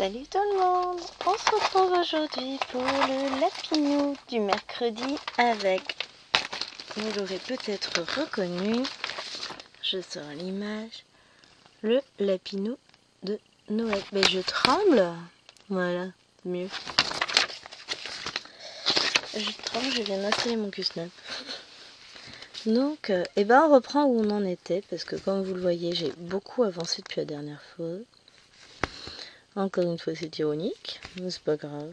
Salut tout le monde, on se retrouve aujourd'hui pour le lapinou du mercredi avec, vous l'aurez peut-être reconnu, je sors l'image, le lapinou de Noël. Mais je tremble, voilà, mieux. Je tremble, je viens d'installer mon Q-Snap. Donc, on reprend où on en était, parce que comme vous le voyez, j'ai beaucoup avancé depuis la dernière fois. Encore une fois, c'est ironique, mais c'est pas grave.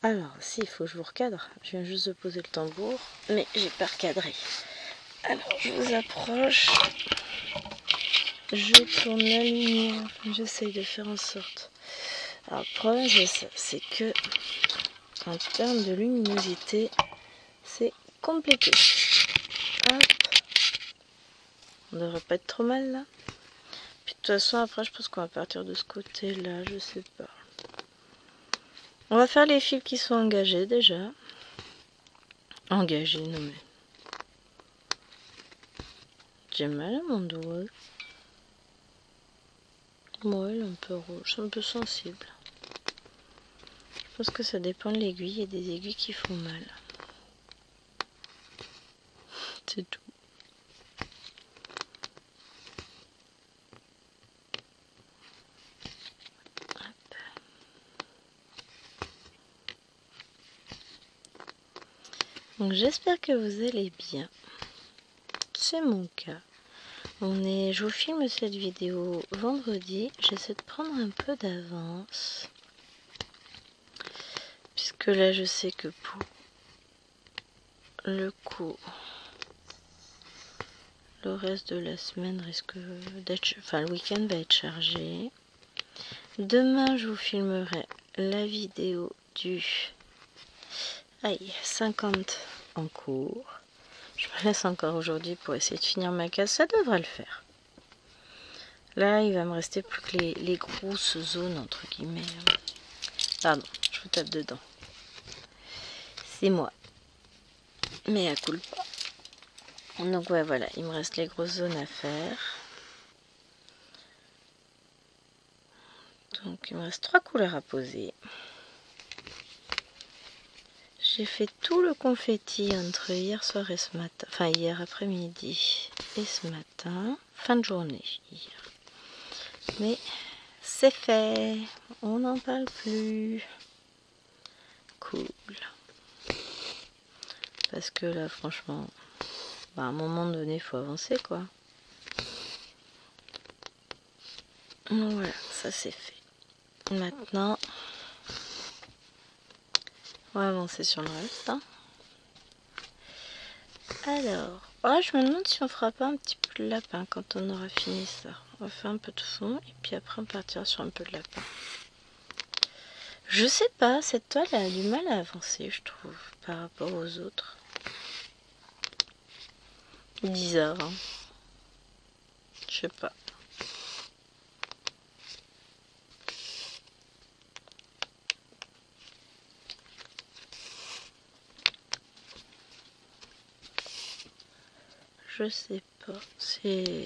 Alors, si, il faut que je vous recadre. Je viens juste de poser le tambour, mais j'ai pas recadré. Alors, je vous approche. Je tourne la lumière. J'essaye de faire en sorte. Alors, le problème, c'est ça. C'est que, en termes de luminosité, c'est compliqué. Hop. On devrait pas être trop mal, là. Puis, de toute façon, après, je pense qu'on va partir de ce côté-là. Je sais pas. On va faire les fils qui sont engagés, déjà. Engagés, non mais... J'ai mal à mon doigt. Ouais, il est un peu rouge, un peu sensible. Je pense que ça dépend de l'aiguille. Il y a des aiguilles qui font mal. C'est tout. Hop. Donc j'espère que vous allez bien. C'est mon cas. Je vous filme cette vidéo vendredi. J'essaie de prendre un peu d'avance. Puisque là je sais que pour le coup, le reste de la semaine risque d'être... Enfin, le week-end va être chargé. Demain, je vous filmerai la vidéo du 50 en cours. Je me laisse encore aujourd'hui pour essayer de finir ma case. Ça devrait le faire. Là, il va me rester plus que les grosses zones, entre guillemets. Pardon, je vous tape dedans. C'est moi. Mais à culpa. Donc ouais, voilà, il me reste les grosses zones à faire. Donc il me reste 3 couleurs à poser. J'ai fait tout le confetti entre hier soir et ce matin. Enfin, hier après-midi et ce matin. Fin de journée, hier. Mais c'est fait. On n'en parle plus. Cool. Parce que là, franchement, à un moment donné, il faut avancer, quoi. Donc voilà, ça c'est fait. Maintenant, on va avancer sur le reste. Hein. Alors, je me demande si on fera pas un petit peu de lapin quand on aura fini ça. On va faire un peu de fond et puis après on partira sur un peu de lapin. Je sais pas, cette toile a du mal à avancer, je trouve, par rapport aux autres. Bizarre, hein. Je sais pas. Je sais pas. C'est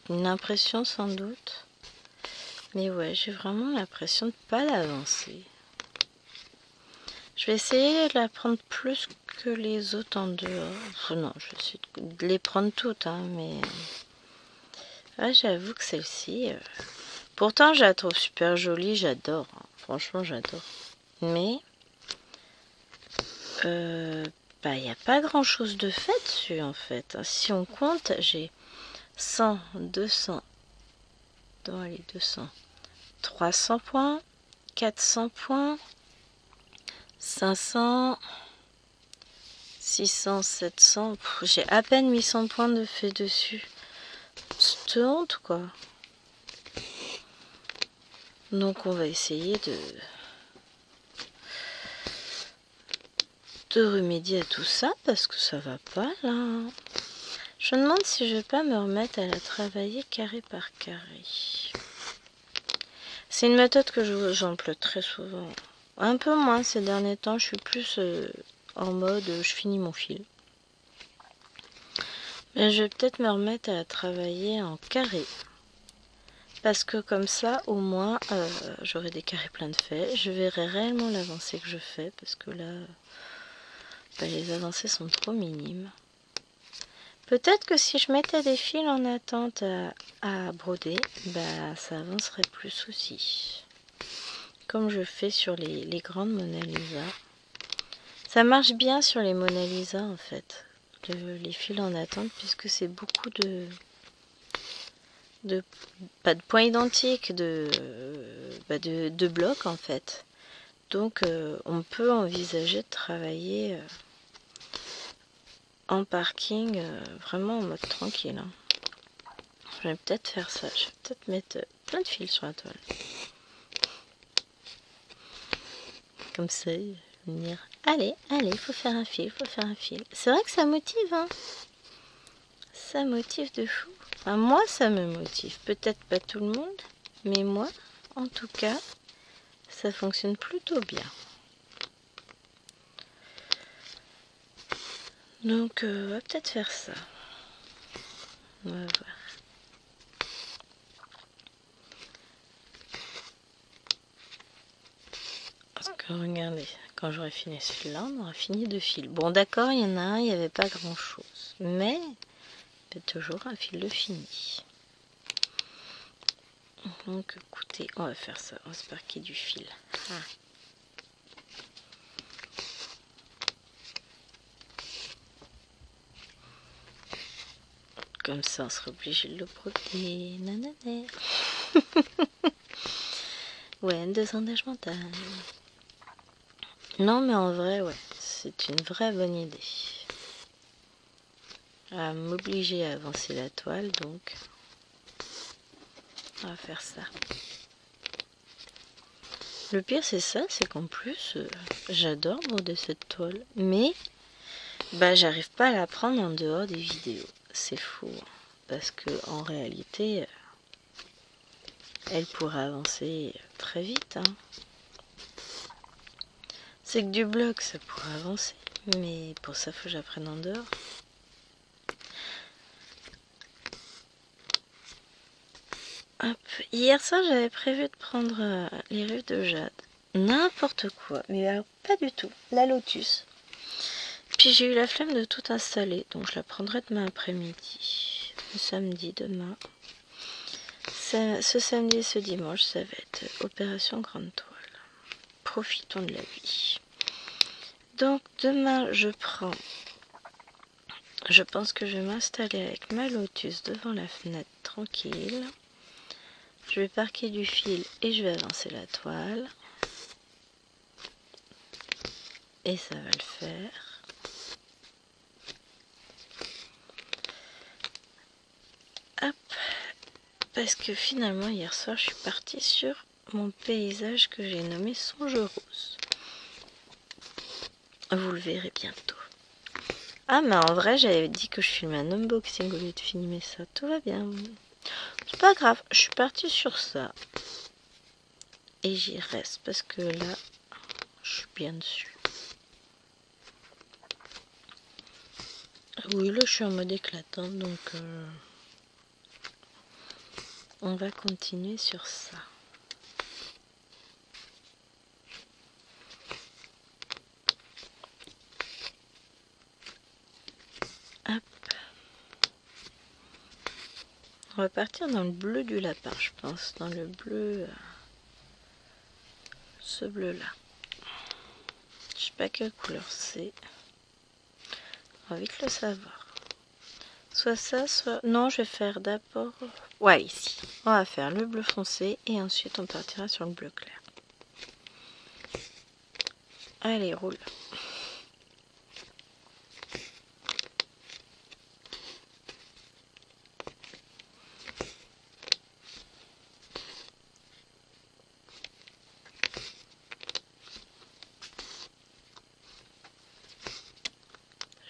une impression sans doute. Mais ouais, j'ai vraiment l'impression de pas l'avancer. Je vais essayer de la prendre plus que les autres en dehors. Enfin, non, je vais essayer de les prendre toutes, hein, mais... j'avoue que celle-ci... Pourtant, je la trouve super jolie, j'adore. Hein. Franchement, j'adore. Mais... il n'y a pas grand-chose de fait dessus, en fait. Si on compte, j'ai 100, 200... Dans les 200... 300 points, 400 points, 500, 600, 700. J'ai à peine 800 points de fait dessus. C'est honte, quoi. Donc on va essayer de remédier à tout ça parce que ça va pas là. Je me demande si je vais pas me remettre à la travailler carré par carré. C'est une méthode que j'emploie très souvent. Un peu moins ces derniers temps, je suis plus en mode je finis mon fil. Mais je vais peut-être me remettre à travailler en carré. Parce que comme ça, au moins, j'aurai des carrés pleins de faits. Je verrai réellement l'avancée que je fais. Parce que là, les avancées sont trop minimes. Peut-être que si je mettais des fils en attente à broder, ça avancerait plus aussi. Comme je fais sur les grandes Mona Lisa. Ça marche bien sur les Mona Lisa en fait. Les fils en attente, puisque c'est beaucoup pas de points identiques, de blocs en fait. Donc on peut envisager de travailler en parking vraiment en mode tranquille. Hein. Je vais peut-être faire ça. Je vais peut-être mettre plein de fils sur la toile. Comme ça, il va venir. Allez, il faut faire un fil, C'est vrai que ça motive, hein. Ça motive de fou. Enfin, moi, ça me motive. Peut-être pas tout le monde, mais moi, en tout cas, ça fonctionne plutôt bien. Donc, on va peut-être faire ça. On va voir. Parce que regardez, quand j'aurai fini celui-là, on aura fini 2 fils. Bon, d'accord, il y en a un, il n'y avait pas grand-chose. Mais, il y a toujours un fil de fini. Donc, écoutez, on va faire ça. On va se parquer du fil. Ah. Comme ça, on sera obligé de le broder. Nanana. Ouais, 2 engagements mental. Non, mais en vrai, ouais, c'est une vraie bonne idée. À m'obliger à avancer la toile, donc on va faire ça. Le pire, c'est ça, c'est qu'en plus, j'adore broder cette toile, mais j'arrive pas à la prendre en dehors des vidéos. C'est fou, parce que en réalité, elle pourrait avancer très vite. Hein. C'est que du bloc, ça pourrait avancer, mais pour ça, faut que j'apprenne en dehors. Hop. Hier soir, j'avais prévu de prendre les rives de jade. N'importe quoi, mais alors pas du tout. La lotus. Puis j'ai eu la flemme de tout installer, donc je la prendrai demain après-midi. Le samedi, demain. Ce samedi et ce dimanche, ça va être opération grande toile. Profitons de la vie. Donc demain, je pense que je vais m'installer avec ma lotus devant la fenêtre tranquille. Je vais parquer du fil et je vais avancer la toile. Et ça va le faire. Hop. Parce que finalement, hier soir, je suis partie sur mon paysage que j'ai nommé Songe Rose. Vous le verrez bientôt. Ah, mais en vrai, j'avais dit que je filmais un unboxing au lieu de filmer ça. Tout va bien. C'est pas grave, je suis partie sur ça. Et j'y reste parce que là, je suis bien dessus. Oui, là, je suis en mode éclatant, donc on va continuer sur ça. Hop. On va partir dans le bleu du lapin, je pense. Dans le bleu... ce bleu-là. Je sais pas quelle couleur c'est. On va vite le savoir. Soit ça, soit... Non, je vais faire d'abord... Ouais, ici. On va faire le bleu foncé et ensuite on partira sur le bleu clair. Allez, roule.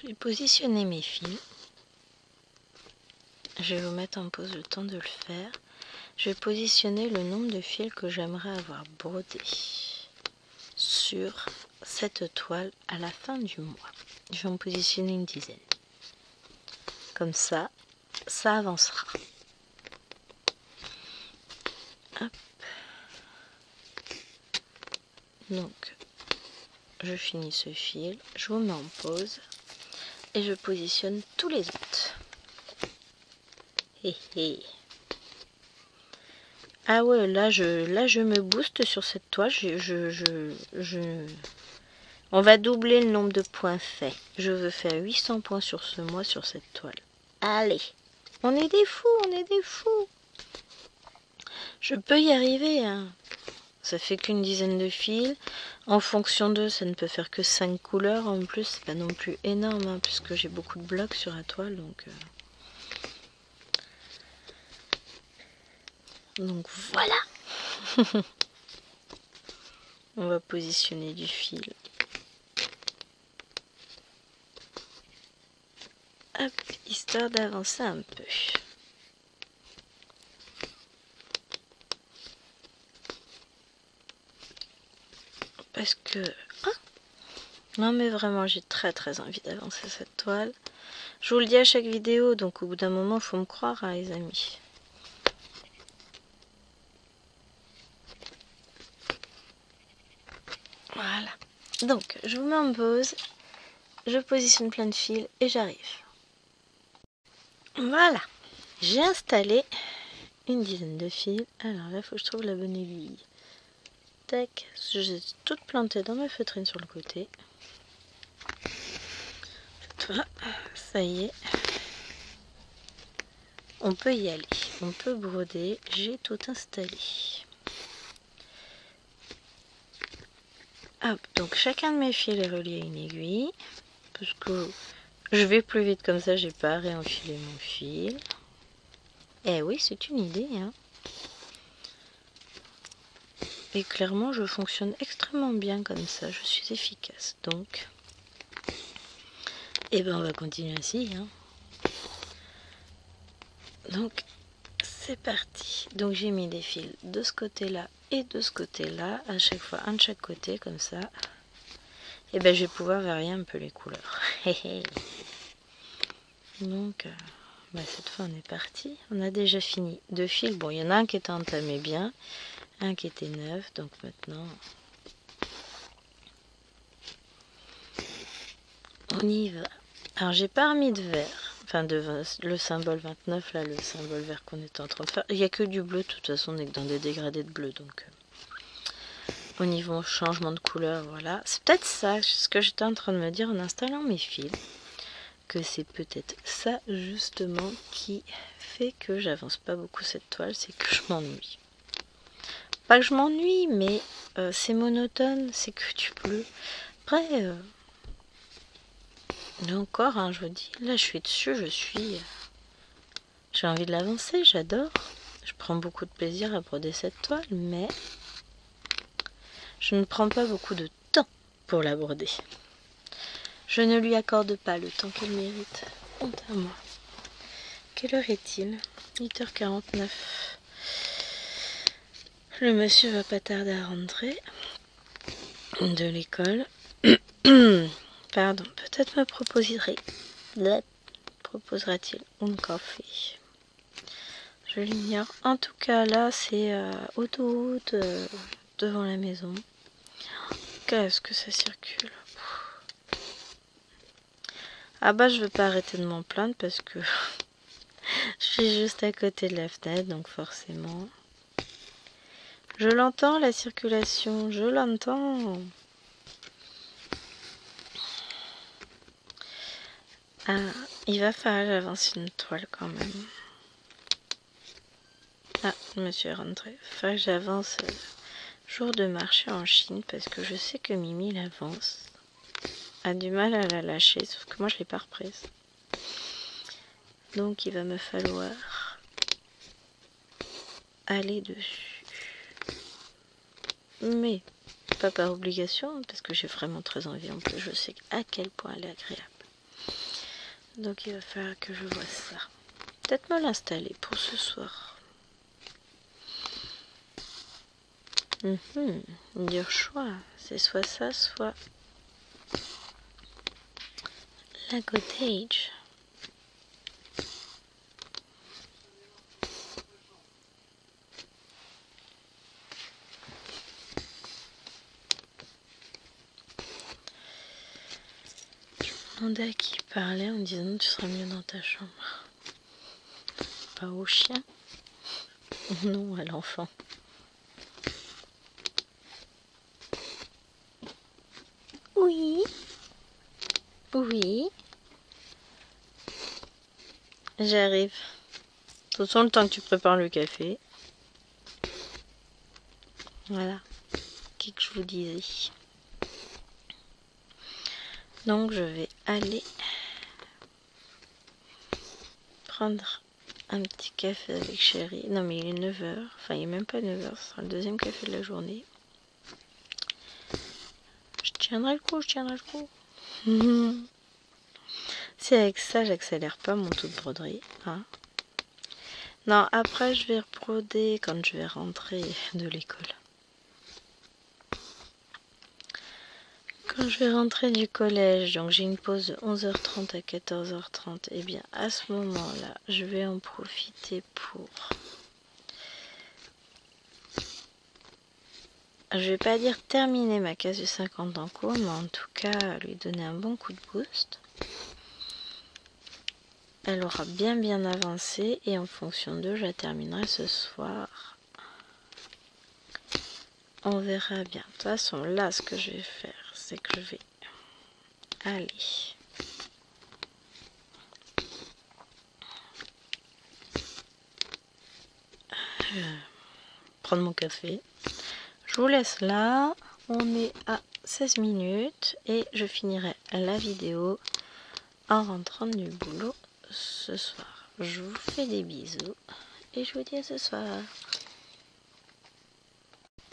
Je vais positionner mes fils. Je vais vous mettre en pause le temps de le faire. Je vais positionner le nombre de fils que j'aimerais avoir brodé sur cette toile à la fin du mois. Je vais en positionner une dizaine. Comme ça, ça avancera. Hop. Donc, je finis ce fil, je vous mets en pause et je positionne tous les autres. Hé hé. Ah ouais, là je me booste sur cette toile. On va doubler le nombre de points faits. Je veux faire 800 points sur ce mois sur cette toile. Allez, on est des fous, on est des fous. Je peux y arriver, hein. Ça fait qu'une dizaine de fils. En fonction d'eux, ça ne peut faire que 5 couleurs. En plus, c'est pas non plus énorme, hein, puisque j'ai beaucoup de blocs sur la toile. Donc voilà. On va positionner du fil. Hop, histoire d'avancer un peu. Parce que... Ah, non mais vraiment, j'ai très envie d'avancer cette toile. Je vous le dis à chaque vidéo, donc au bout d'un moment, il faut me croire, hein, les amis. Voilà. Donc, je vous mets en pause. Je positionne plein de fils et j'arrive. Voilà. J'ai installé une dizaine de fils. Alors là, il faut que je trouve la bonne aiguille. Tac. J'ai toutes plantées dans ma feutrine sur le côté. Ça y est. On peut y aller. On peut broder. J'ai tout installé. Hop. Donc, chacun de mes fils est relié à une aiguille. Parce que je vais plus vite comme ça, j'ai pas à réenfiler mon fil. Eh oui, c'est une idée, hein. Et clairement, je fonctionne extrêmement bien comme ça, je suis efficace. Donc, eh ben on va continuer ainsi, hein. Donc, c'est parti. Donc, j'ai mis des fils de ce côté-là et de ce côté-là, à chaque fois un de chaque côté, comme ça. Et ben, je vais pouvoir varier un peu les couleurs. Donc, cette fois, on est parti. On a déjà fini 2 fils. Bon, il y en a un qui était entamé bien, un qui était neuf. Donc, maintenant, on y va. Alors, j'ai pas remis de vert. Enfin, le symbole 29, là, le symbole vert qu'on était en train de faire. Il n'y a que du bleu, de toute façon, on est dans des dégradés de bleu. Donc, au niveau changement de couleur, voilà. C'est peut-être ça, ce que j'étais en train de me dire en installant mes fils. Que c'est peut-être ça, justement, qui fait que j'avance pas beaucoup cette toile. C'est que je m'ennuie. Pas que je m'ennuie, mais c'est monotone, c'est que du bleu. Après, là encore, hein, je vous dis, là, je suis dessus, j'ai envie de l'avancer, j'adore. Je prends beaucoup de plaisir à broder cette toile, mais je ne prends pas beaucoup de temps pour la broder. Je ne lui accorde pas le temps qu'elle mérite. Honte à moi. Quelle heure est-il? 8h49. Le monsieur va pas tarder à rentrer de l'école. Pardon, peut-être me proposera-t-il un café. Je l'ignore. En tout cas, là, c'est autoroute devant la maison. Qu'est-ce que ça circule? Ah bah, je veux pas arrêter de m'en plaindre parce que je suis juste à côté de la fenêtre, donc forcément. Je l'entends, la circulation, je l'entends. Ah, il va falloir que j'avance une toile quand même. Ah, le monsieur est rentré. Il faut que j'avance jour de marché en Chine parce que je sais que Mimi l'avance. A du mal à la lâcher, sauf que moi je l'ai pas reprise. Donc il va me falloir aller dessus. Mais pas par obligation, parce que j'ai vraiment très envie. En plus, je sais à quel point elle est agréable. Donc il va falloir que je vois ça. Peut-être me l'installer pour ce soir. Dur choix. C'est soit ça, soit la cottage. demandé à qui il parlait en disant tu seras mieux dans ta chambre. Pas au chien. Non, à l'enfant. Oui. Oui. J'arrive. De toute façon, le temps que tu prépares le café. Voilà. Qu'est-ce que je vous disais? Donc, je vais aller prendre un petit café avec chéri. Non, mais il est 9h. Enfin, il est même pas 9h. Ce sera le deuxième café de la journée. Je tiendrai le coup, je tiendrai le coup. Si avec ça, j'accélère pas mon taux de broderie. Hein. Non, après, je vais broder quand je vais rentrer de l'école. Quand je vais rentrer du collège, donc j'ai une pause de 11h30 à 14h30, et bien à ce moment-là, je vais en profiter pour... Je vais pas dire terminer ma case du 50 en cours, mais en tout cas lui donner un bon coup de boost. Elle aura bien avancé et en fonction d'eux, je la terminerai ce soir. On verra bien. De toute façon, là, ce que je vais faire, c'est que je vais aller prendre mon café. Je vous laisse là. On est à 16 minutes et je finirai la vidéo en rentrant du boulot ce soir. Je vous fais des bisous et je vous dis à ce soir.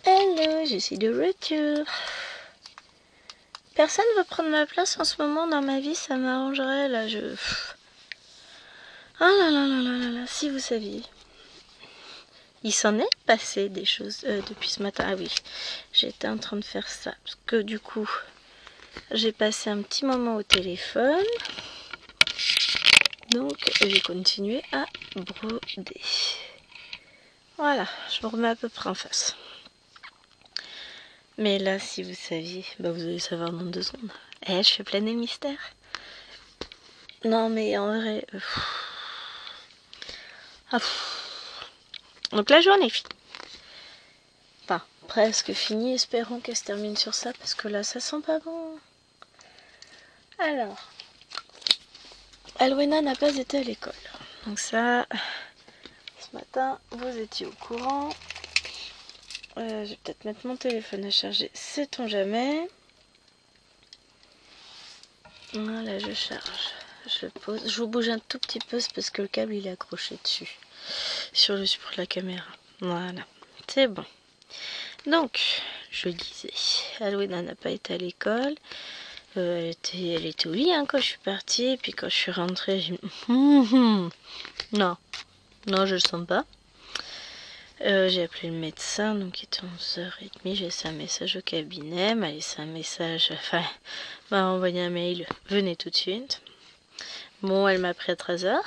Hello, je suis de retour. Personne veut prendre ma place en ce moment dans ma vie, ça m'arrangerait là. Oh là là là là là là, si vous saviez. Il s'en est passé des choses depuis ce matin. Ah oui, j'étais en train de faire ça parce que du coup, j'ai passé un petit moment au téléphone. Donc, j'ai continué à broder. Voilà, je me remets à peu près en face. Mais là, si vous saviez, bah vous allez savoir dans 2 secondes. Je fais planer le mystère. Non, mais en vrai... Donc la journée est finie. Enfin, presque finie. Espérons qu'elle se termine sur ça, parce que là, ça sent pas bon. Alors, Alwena n'a pas été à l'école. Donc ça, ce matin, vous étiez au courant. Je vais peut-être mettre mon téléphone à charger, sait-on jamais. Voilà, je charge. Je le pose. Je vous bouge un tout petit peu, c'est parce que le câble il est accroché dessus. Sur le support de la caméra. Voilà, c'est bon. Donc, je disais, Alwena n'a pas été à l'école. Elle était au lit quand je suis partie. Et puis quand je suis rentrée, j'ai dit non, je le sens pas. J'ai appelé le médecin, donc il était 11h30, j'ai laissé un message au cabinet, m'a laissé un message, enfin, m'a envoyé un mail, venez tout de suite. Bon, elle m'a pris à 13h.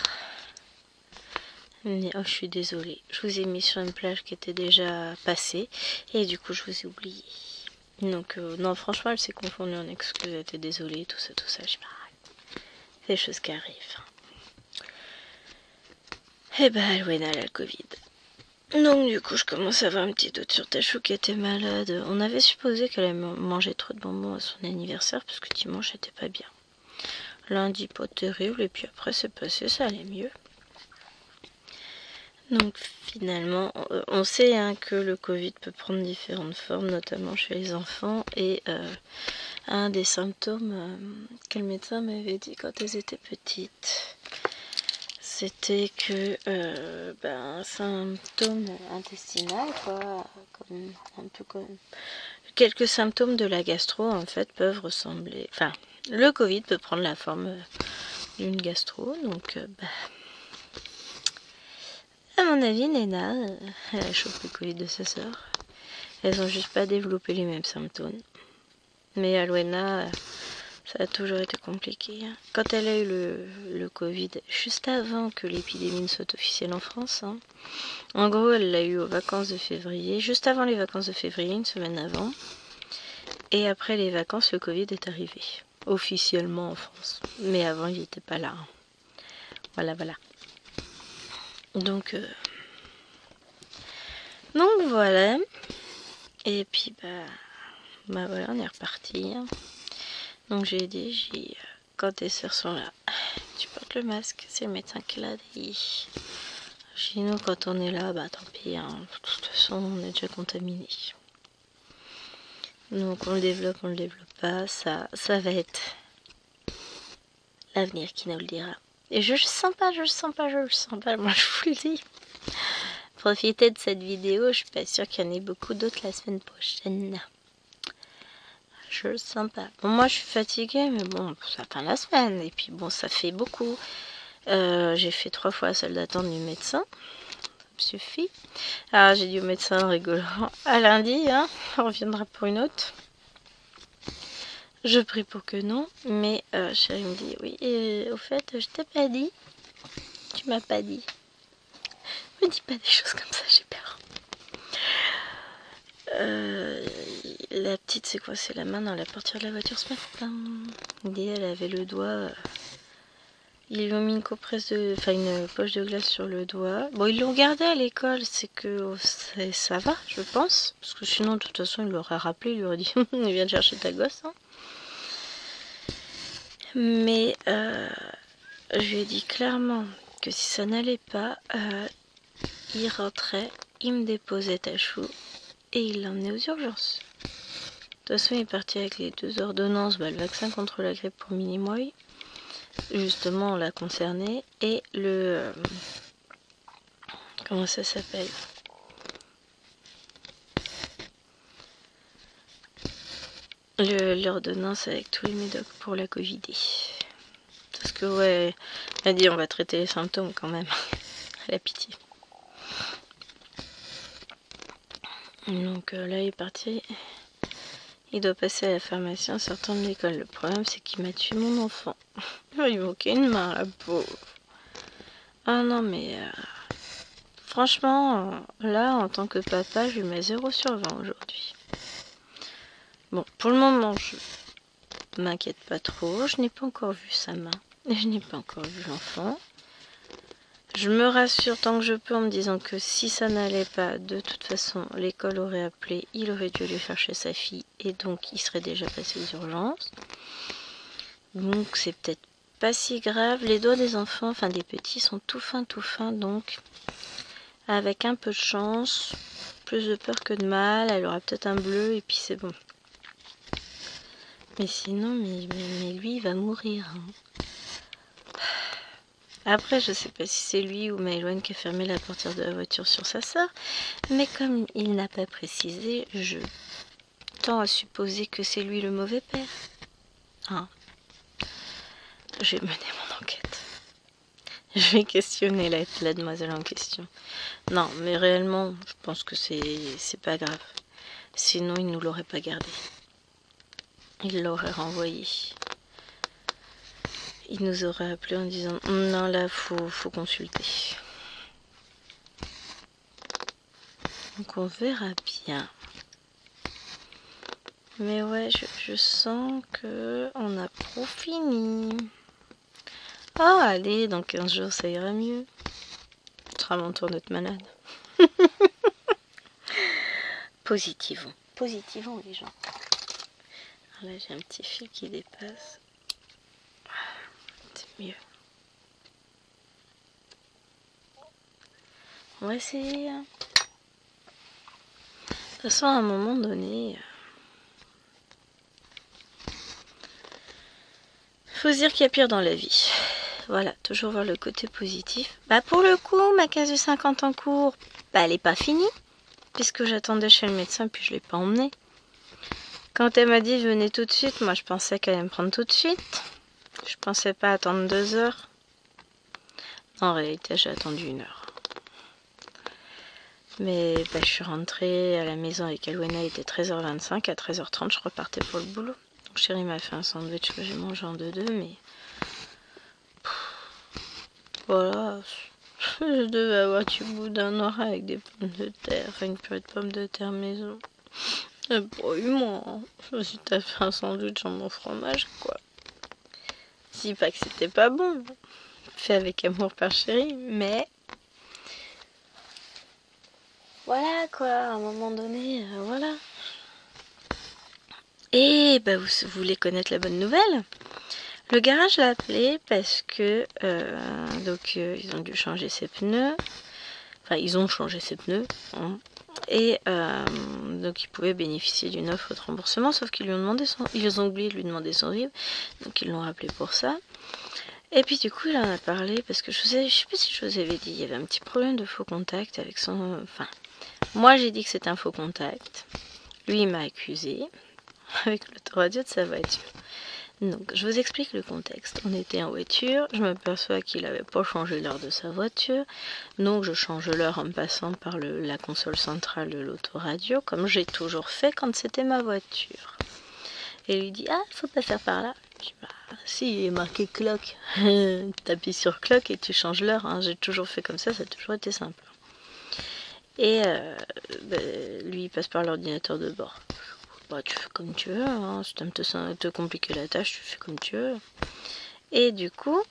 Elle me dit, oh, je suis désolée, je vous ai mis sur une plage qui était déjà passée, et du coup, je vous ai oublié. Donc, non, franchement, elle s'est confondue en excuses, elle était désolée, tout ça, je sais pas. C'est des choses qui arrivent. Et bah, Alwena, elle a le Covid. Donc du coup je commence à avoir un petit doute sur Tachou qui était malade. On avait supposé qu'elle avait mangé trop de bonbons à son anniversaire parce que dimanche c'était pas bien. Lundi pas terrible et puis après c'est passé, ça allait mieux. Donc finalement on sait que le Covid peut prendre différentes formes, notamment chez les enfants, et un des symptômes que le médecin m'avait dit quand elles étaient petites, c'était que un symptôme intestinal, quoi, comme un peu comme quelques symptômes de la gastro en fait peuvent ressembler. Enfin, le Covid peut prendre la forme d'une gastro, donc à mon avis, Nena, elle a chopé le Covid de sa sœur. Elles ont juste pas développé les mêmes symptômes. Mais Alwena, ça a toujours été compliqué. Quand elle a eu le Covid, juste avant que l'épidémie ne soit officielle en France, en gros, elle l'a eu aux vacances de février, juste avant les vacances de février, une semaine avant. Et après les vacances, le Covid est arrivé. officiellement en France. Mais avant, il n'était pas là. Voilà, voilà. Donc voilà. Et puis, bah voilà, on est reparti. Donc j'ai dit, quand tes soeurs sont là, tu portes le masque, c'est le médecin qui l'a dit. Chez nous, quand on est là, bah tant pis, hein. De toute façon, on est déjà contaminé. Donc on le développe pas, ça va être l'avenir qui nous le dira. Et je le sens pas, moi je vous le dis. Profitez de cette vidéo, je suis pas sûre qu'il y en ait beaucoup d'autres la semaine prochaine. Je le sens pas. Bon, moi je suis fatiguée, mais bon, ça fin la semaine. Et puis bon, ça fait beaucoup. J'ai fait 3 fois la salle d'attente du médecin. Ça me suffit. Alors j'ai dit au médecin rigolant, à lundi, hein, on reviendra pour une autre. Je prie pour que non, mais chérie me dit, oui, et au fait, je t'ai pas dit. Tu m'as pas dit. Me dis pas des choses comme ça, j'ai peur. La petite s'est coincée la main dans la portière de la voiture ce matin. Et elle avait le doigt. Ils lui ont mis une compresse une poche de glace sur le doigt. Bon, ils l'ont gardé à l'école, c'est que ça va, je pense. Parce que sinon, de toute façon, il l'aurait rappelé, il lui aurait dit viens de chercher ta gosse. Hein. Mais je lui ai dit clairement que si ça n'allait pas, il rentrait, il me déposait à Chou et il l'emmenait aux urgences. De toute façon, il est parti avec les 2 ordonnances, le vaccin contre la grippe pour Minimoy. Justement, on l'a concerné. Et le... comment ça s'appelle? L'ordonnance avec tous les médocs pour la Covid. Parce que, ouais, elle a dit on va traiter les symptômes quand même. Elle a pitié. Donc là, il est parti. Il doit passer à la pharmacie en sortant de l'école. Le problème, c'est qu'il m'a tué mon enfant. Il manquait une main, la pauvre. Ah non, mais... franchement, là, en tant que papa, je lui mets 0 sur 20 aujourd'hui. Bon, pour le moment, je m'inquiète pas trop. Je n'ai pas encore vu sa main. Et je n'ai pas encore vu l'enfant. Je me rassure tant que je peux en me disant que si ça n'allait pas, de toute façon, l'école aurait appelé, il aurait dû aller chercher sa fille et donc il serait déjà passé aux urgences. Donc c'est peut-être pas si grave. Les doigts des enfants, enfin des petits, sont tout fins, donc avec un peu de chance, plus de peur que de mal, elle aura peut-être un bleu et puis c'est bon. Mais sinon, mais lui, il va mourir. Hein. Après, je sais pas si c'est lui ou Maëloine qui a fermé la portière de la voiture sur sa sœur, mais comme il n'a pas précisé, je tends à supposer que c'est lui le mauvais père. Hein. J'ai mené mon enquête. Je vais questionner la demoiselle en question. Non, mais réellement, je pense que c'est pas grave. Sinon, il nous l'aurait pas gardé. Il l'aurait renvoyé. Il nous aurait appelé en disant non, là faut consulter. Donc on verra bien. Mais ouais, je sens que on a trop fini. Oh allez, dans 15 jours ça ira mieux. Ce sera mon tour d'être malade. Positivons les gens. Alors là j'ai un petit fil qui dépasse. C'est mieux. On va essayer. De toute façon, à un moment donné, faut se dire qu'il y a pire dans la vie. Voilà, toujours voir le côté positif. Pour le coup, ma case de 50 en cours, elle n'est pas finie. Puisque j'attendais chez le médecin, puis je ne l'ai pas emmenée. Quand elle m'a dit venez tout de suite, moi je pensais qu'elle allait me prendre tout de suite. Je pensais pas attendre 2 heures. En réalité, j'ai attendu 1 heure. Mais je suis rentrée à la maison avec Alwena, il était 13h25. À 13h30, je repartais pour le boulot. Donc, chérie m'a fait un sandwich que j'ai mangé en 2-2, mais... voilà. Je devais avoir du boudin noir avec des pommes de terre. Enfin, une purée de pommes de terre maison. Et moi, je me suis tapé un sandwich en mon fromage, quoi. Je dis pas que c'était pas bon, fait avec amour par chéri, mais voilà quoi, à un moment donné, voilà. Et bah, vous voulez connaître la bonne nouvelle? Le garage l'a appelé parce que ils ont dû changer ses pneus. Enfin, ils ont changé ses pneus. Hein. Et donc, ils pouvaient bénéficier d'une offre de remboursement, sauf qu'ils lui ont demandé ils ont oublié de lui demander son RIB. Donc, ils l'ont rappelé pour ça. Et puis, du coup, il en a parlé parce que je sais pas si je vous avais dit, il y avait un petit problème de faux contact avec son. Enfin, moi, j'ai dit que c'était un faux contact. Lui, il m'a accusé avec l'autoradio de sa voiture. Donc, je vous explique le contexte. On était en voiture, je m'aperçois qu'il n'avait pas changé l'heure de sa voiture. Donc, je change l'heure en passant par la console centrale de l'autoradio, comme j'ai toujours fait quand c'était ma voiture. Et il lui dit, ah, faut pas faire par là. Je dis, bah, si, il est marqué clock. T'appuies sur clock et tu changes l'heure. Hein. J'ai toujours fait comme ça a toujours été simple. Et lui, il passe par l'ordinateur de bord. Bah, tu fais comme tu veux, hein. Si tu aimes te compliquer la tâche, tu fais comme tu veux. Et du coup,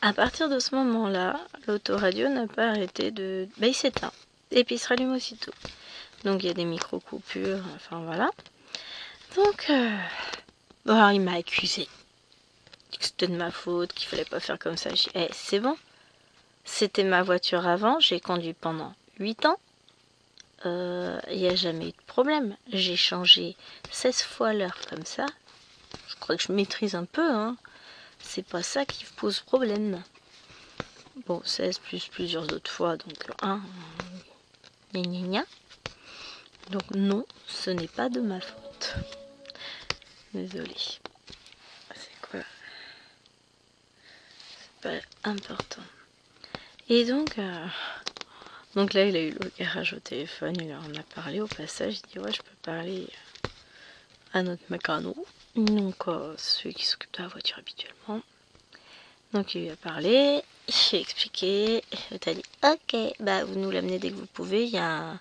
à partir de ce moment-là, l'autoradio n'a pas arrêté de... Bah, il s'éteint. Et puis il se rallume aussitôt. Donc il y a des micro-coupures, enfin voilà. Donc, alors, il m'a accusé. Que c'était de ma faute, qu'il fallait pas faire comme ça. J'ai dit, c'est bon. C'était ma voiture avant, j'ai conduit pendant 8 ans. Il n'y a jamais eu de problème. J'ai changé 16 fois l'heure comme ça. Je crois que je maîtrise un peu, hein. C'est pas ça qui pose problème. Bon, 16 plus plusieurs autres fois, donc 1. Gna gna gna. Donc non, ce n'est pas de ma faute. Désolée. C'est quoi? C'est pas important. Et donc là, il a eu le garage au téléphone, il en a parlé au passage. Il dit, ouais, je peux parler à notre mécano. Donc, celui qui s'occupe de la voiture habituellement. Donc, il lui a parlé, j'ai expliqué. Il t'a dit, ok, bah, vous nous l'amenez dès que vous pouvez. Il y a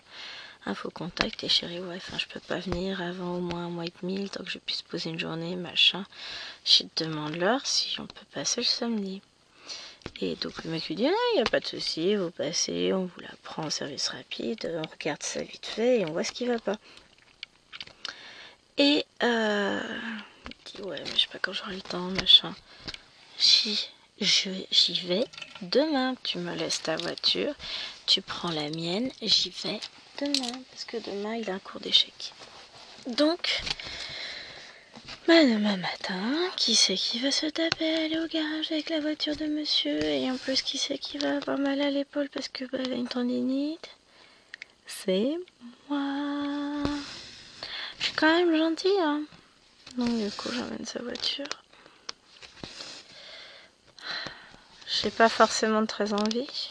un faux contact. Et chérie, ouais, enfin, je peux pas venir avant au moins un mois et demi, le temps que je puisse poser une journée, machin. Je te demande l'heure si on peut passer le samedi. Et donc le mec lui dit, non, il n'y a pas de souci, vous passez, on vous la prend en service rapide, on regarde ça vite fait et on voit ce qui va pas. Et il dit, ouais, mais je sais pas quand j'aurai le temps, machin. J'y vais demain. Tu me laisses ta voiture, tu prends la mienne, j'y vais demain. Parce que demain, il a un cours d'échecs. Donc, demain matin, qui c'est qui va se taper aller au garage avec la voiture de monsieur? Et en plus, qui c'est qui va avoir mal à l'épaule parce que elle a une tendinite? C'est moi. Je suis quand même gentille, hein. Donc du coup, j'emmène sa voiture. J'ai pas forcément très envie.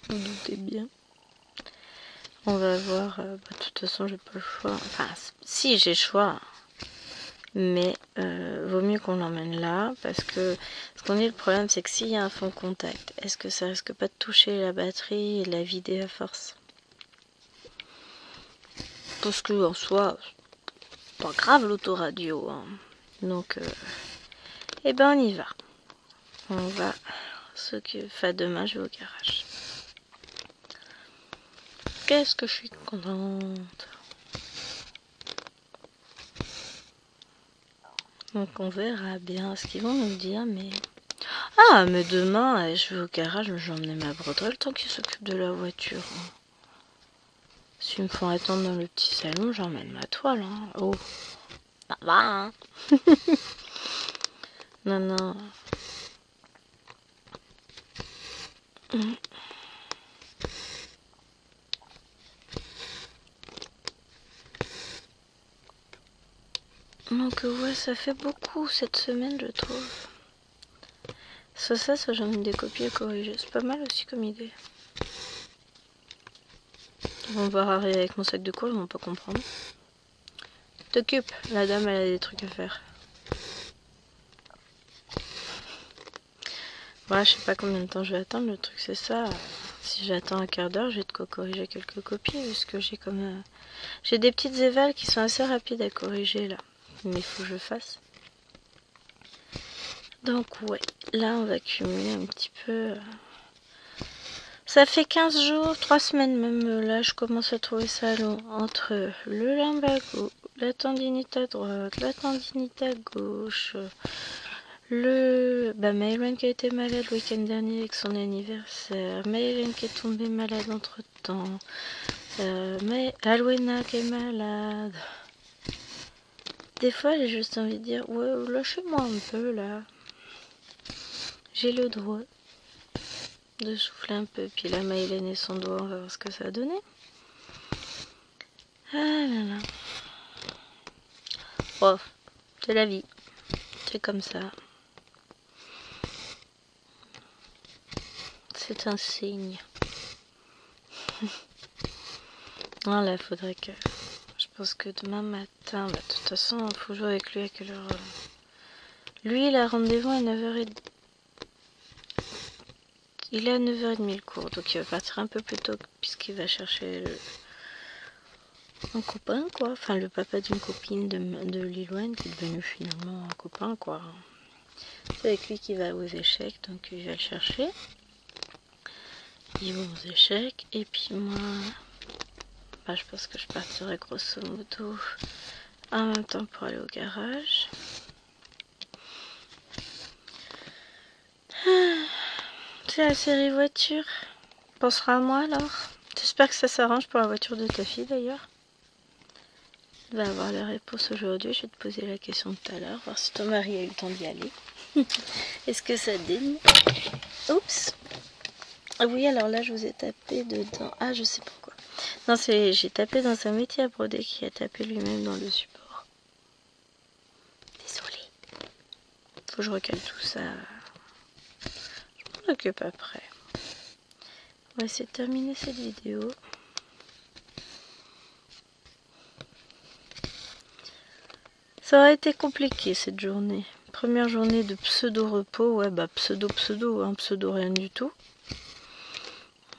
Vous doutez bien. On va voir. De toute façon, j'ai pas le choix. Enfin, si j'ai le choix. Mais vaut mieux qu'on l'emmène là parce que ce qu'on dit, le problème c'est que s'il y a un fond contact, est-ce que ça risque pas de toucher la batterie et de la vider à force? Parce que en soi, c'est pas grave l'autoradio, hein. Donc eh ben on y va. On va enfin demain je vais au garage. Qu'est-ce que je suis contente. Donc on verra bien ce qu'ils vont nous dire, mais... Ah, mais demain, je vais au garage, je vais emmener ma bretelle tant qu'ils s'occupent de la voiture. S'ils me font attendre dans le petit salon, j'emmène ma toile. Hein. Oh, ça va, hein. Non, non. Donc ouais, ça fait beaucoup cette semaine, je trouve. Soit ça j'emmène des copies à corriger. C'est pas mal aussi comme idée. Ils vont voir arriver avec mon sac de cours, ils vont pas comprendre. T'occupe, la dame elle a des trucs à faire. Voilà, je sais pas combien de temps je vais attendre, le truc c'est ça. Si j'attends un quart d'heure, j'ai de quoi corriger quelques copies, puisque j'ai comme... J'ai des petites évals qui sont assez rapides à corriger là. Mais il faut que je fasse. Donc ouais, là on va cumuler un petit peu. Ça fait 15 jours, 3 semaines même, là je commence à trouver ça long. Entre le lumbago, la tendinite à droite, la tendinite à gauche, Maëlène qui a été malade le week-end dernier avec son anniversaire, Maëlène qui est tombée malade entre temps, mais Alwena qui est malade. Des fois j'ai juste envie de dire, ouais, lâchez-moi un peu là. J'ai le droit de souffler un peu. Puis là, Maëlène et son doigt, on va voir ce que ça a donné. Ah là là. Oh, c'est la vie. C'est comme ça. C'est un signe. Non, là, faudrait que... Je pense que demain matin... Bah, de toute façon, il faut jouer avec lui à quelle heure... Lui, il a rendez-vous à 9h30. Il est à 9h30 le cours, donc il va partir un peu plus tôt puisqu'il va chercher un copain, quoi. Enfin, le papa d'une copine de Lilouane qui est devenu finalement un copain, quoi. C'est avec lui qu'il va aux échecs, donc il va le chercher. Ils vont aux échecs, et puis moi, bah, je pense que je partirai grosso modo en même temps pour aller au garage. C'est la série voiture. Pensera à moi alors. J'espère que ça s'arrange pour la voiture de ta fille d'ailleurs. On va avoir la réponse aujourd'hui. Je vais te poser la question tout à l'heure, voir si ton mari a eu le temps d'y aller. Est-ce que ça daigne? Oups. Ah oui, alors là, je vous ai tapé dedans. Ah, je sais pourquoi. Non, j'ai tapé dans un métier à broder qui a tapé lui-même dans le support. Désolée. Faut que je recale tout ça. Je m'en occupe après. On va essayer de terminer cette vidéo. Ça aurait été compliqué cette journée. Première journée de pseudo-repos. Ouais, bah pseudo, hein, pseudo rien du tout.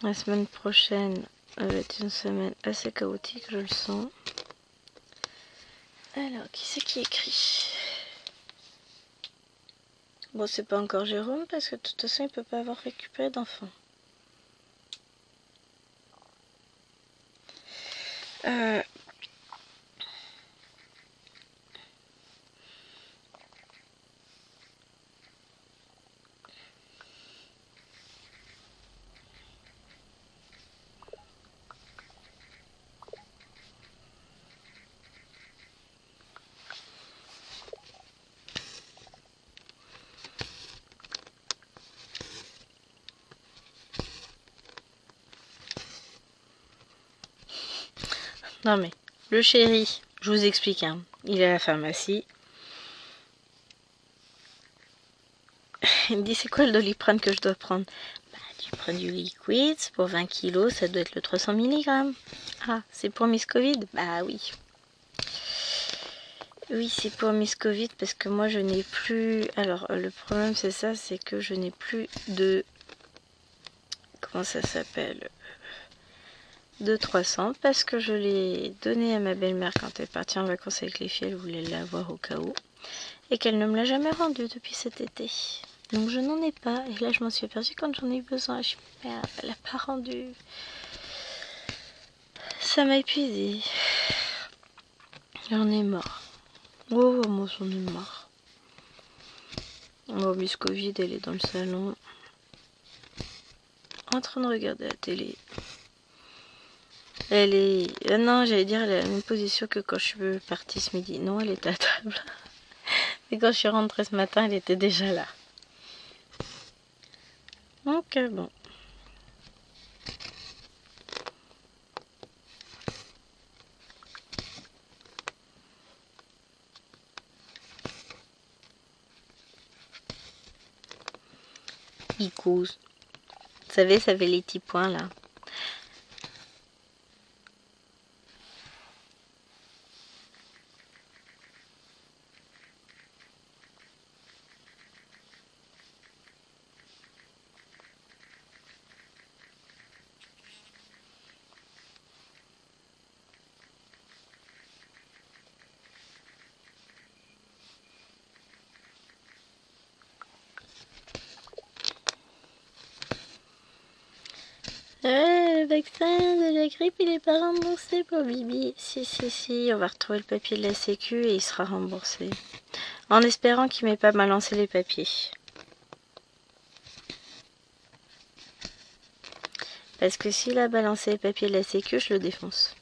La semaine prochaine va être une semaine assez chaotique, je le sens. Alors, qui c'est qui écrit? Bon, c'est pas encore Jérôme parce que de toute façon, il peut pas avoir récupéré d'enfant. Non mais, le chéri, je vous explique, hein, il est à la pharmacie. Il me dit, c'est quoi le Doliprane que je dois prendre? Bah, tu prends du liquide, pour 20 kilos, ça doit être le 300 mg. Ah, c'est pour Miss Covid? Bah oui. Oui, c'est pour Miss Covid parce que moi je n'ai plus... Alors, le problème c'est ça, c'est que je n'ai plus de... Comment ça s'appelle? De 300 parce que je l'ai donné à ma belle-mère quand elle est partie en vacances avec les filles, elle voulait l'avoir au cas où, et qu'elle ne me l'a jamais rendu depuis cet été. Donc je n'en ai pas, et là je m'en suis aperçue quand j'en ai eu besoin. Je suis merde, elle l'a pas rendu. Ça m'a épuisée. J'en ai marre. Oh, moi j'en ai marre. Oh, Miss Covid, elle est dans le salon, en train de regarder la télé. Elle est... non, j'allais dire, elle a la même position que quand je suis partie ce midi. Non, elle est à table. Et quand je suis rentrée ce matin, elle était déjà là. Donc, bon. Icous. Vous savez, ça fait les petits points là. vaccin de la grippe, il est pas remboursé pour Bibi. Si, on va retrouver le papier de la sécu et il sera remboursé. En espérant qu'il m'ait pas balancé les papiers. Parce que s'il a balancé les papiers de la sécu, je le défonce.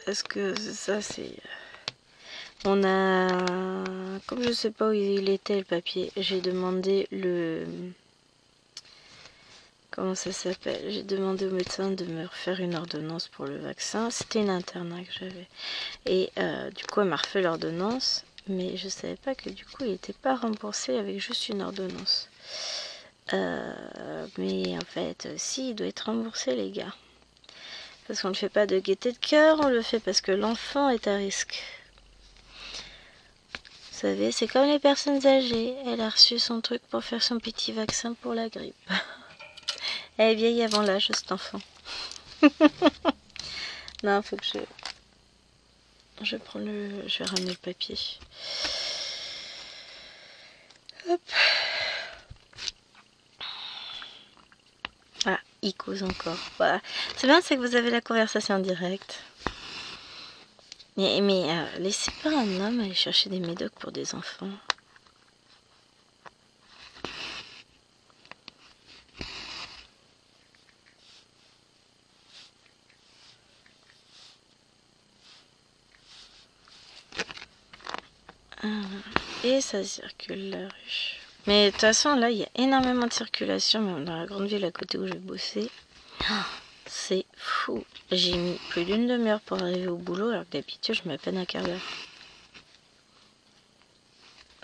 Parce que ça, c'est... On a... Comme je sais pas où il était le papier, j'ai demandé le... Comment ça s'appelle? J'ai demandé au médecin de me refaire une ordonnance pour le vaccin. C'était une internat que j'avais. Et du coup, elle m'a refait l'ordonnance. Mais je savais pas que du coup, il n'était pas remboursé avec juste une ordonnance. Mais en fait, si, il doit être remboursé, les gars. Parce qu'on ne le fait pas de gaieté de cœur, on le fait parce que l'enfant est à risque. Vous savez, c'est comme les personnes âgées. Elle a reçu son truc pour faire son petit vaccin pour la grippe. Elle est vieille avant l'âge, cet enfant. Non, faut que je prends le... Je vais ramener le papier. Hop. Ah, il cause encore. Voilà. C'est bien, c'est que vous avez la conversation en direct. Mais laissez pas un homme aller chercher des médocs pour des enfants. Et ça circule la rue. Mais de toute façon, là, il y a énormément de circulation, même dans la grande ville à côté où je bossais. C'est fou. J'ai mis plus d'une demi-heure pour arriver au boulot, alors que d'habitude, je mets à peine un quart d'heure.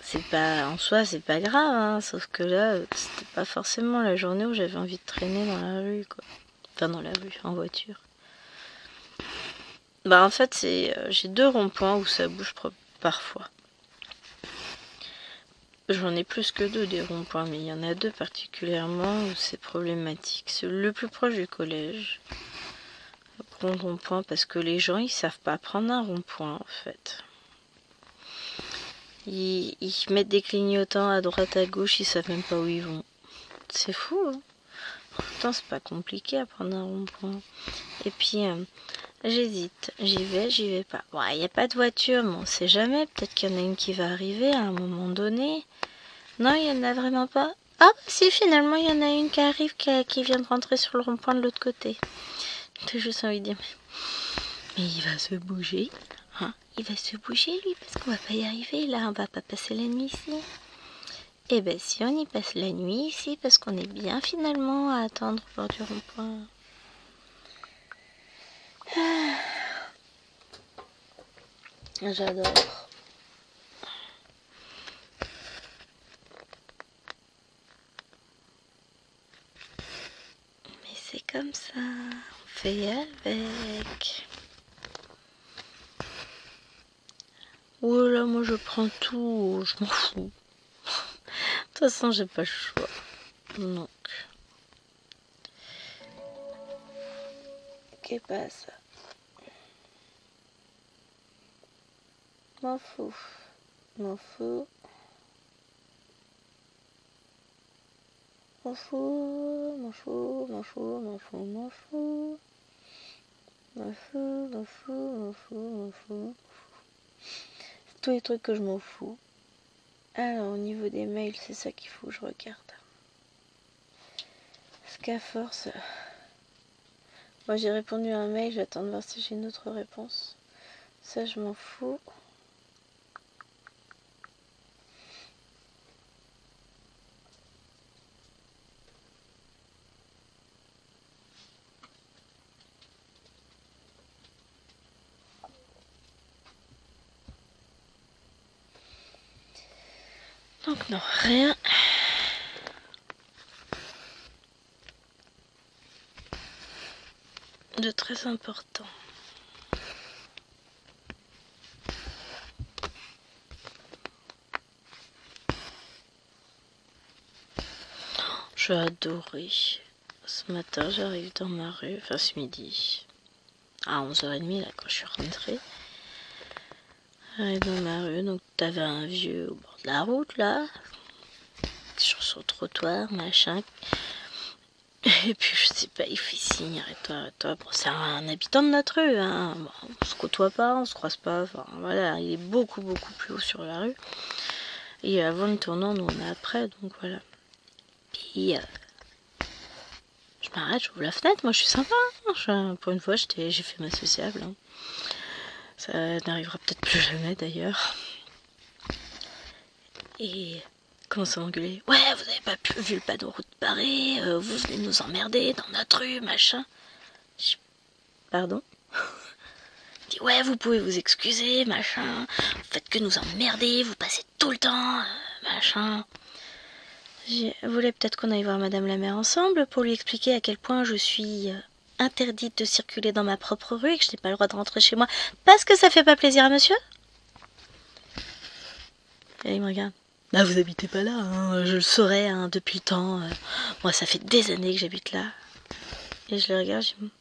C'est pas, en soi, c'est pas grave, hein, sauf que là, c'était pas forcément la journée où j'avais envie de traîner dans la rue, quoi. Enfin, dans la rue, en voiture. Bah, en fait, j'ai 2 ronds-points où ça bouge parfois. J'en ai plus que 2 des ronds-points, mais il y en a 2 particulièrement où c'est problématique. C'est le plus proche du collège. Le rond-point, parce que les gens, ils savent pas prendre un rond-point, en fait. Ils mettent des clignotants à droite, à gauche, ils savent même pas où ils vont. C'est fou, hein. Pourtant, c'est pas compliqué à prendre un rond-point. Et puis, j'hésite. J'y vais pas. Bon, il n'y a pas de voiture, mais on sait jamais. Peut-être qu'il y en a une qui va arriver à un moment donné. Non, il n'y en a vraiment pas. Ah, bah si, finalement, il y en a une qui arrive, qui vient de rentrer sur le rond-point de l'autre côté. J'ai juste envie de dire, mais il va se bouger. Hein, il va se bouger, lui, parce qu'on va pas y arriver. Là, on va pas passer la nuit ici. Eh ben, si, on y passe la nuit ici, parce qu'on est bien, finalement, à attendre au bord du rond-point. J'adore. Mais c'est comme ça, on fait avec. Oh là, moi je prends tout, je m'en fous. De toute façon, j'ai pas le choix. Donc. Qu'est-ce que passe? M'en fous. M'en fous. M'en fous, m'en fous, m'en fous, m'en fous, m'en fous. M'en fous, m'en fous, m'en fous, m'en fous. Tous les trucs que je m'en fous. Alors, au niveau des mails, c'est ça qu'il faut que je regarde. Parce qu'à force... Moi, j'ai répondu à un mail, j'attends de voir si j'ai une autre réponse. Ça, je m'en fous. Donc non, rien. De très important. J'ai adoré. Ce matin, j'arrive dans ma rue, enfin ce midi, à 11h30 là quand je suis rentrée. J'arrive dans ma rue, donc t'avais un vieux au bord de la route, là, sur son trottoir, machin. Et puis, je sais pas, il fait signe, arrête-toi. Bon, c'est un habitant de notre rue, hein. Bon, on se côtoie pas, on se croise pas, enfin, voilà, il est beaucoup plus haut sur la rue. Et avant le tournant, nous, on est après, donc voilà. Puis, je m'arrête, j'ouvre la fenêtre, moi, je suis sympa, hein. Pour une fois, j'ai fait ma sociable, hein. Ça n'arrivera peut-être plus jamais, d'ailleurs. Et... commence à m'engueuler. Ouais, vous avez pas vu le panneau route barré, vous venez nous emmerder dans notre rue, machin. Pardon? Il dit ouais, vous pouvez vous excuser, machin. Vous faites que nous emmerder, vous passez tout le temps, machin. Vous voulez peut-être qu'on aille voir Madame la maire ensemble pour lui expliquer à quel point je suis interdite de circuler dans ma propre rue et que je n'ai pas le droit de rentrer chez moi parce que ça fait pas plaisir à monsieur? Et il me regarde. Bah vous habitez pas là, hein, je le saurais hein, depuis le temps. Moi ça fait des années que j'habite là. Et je le regarde, je dis,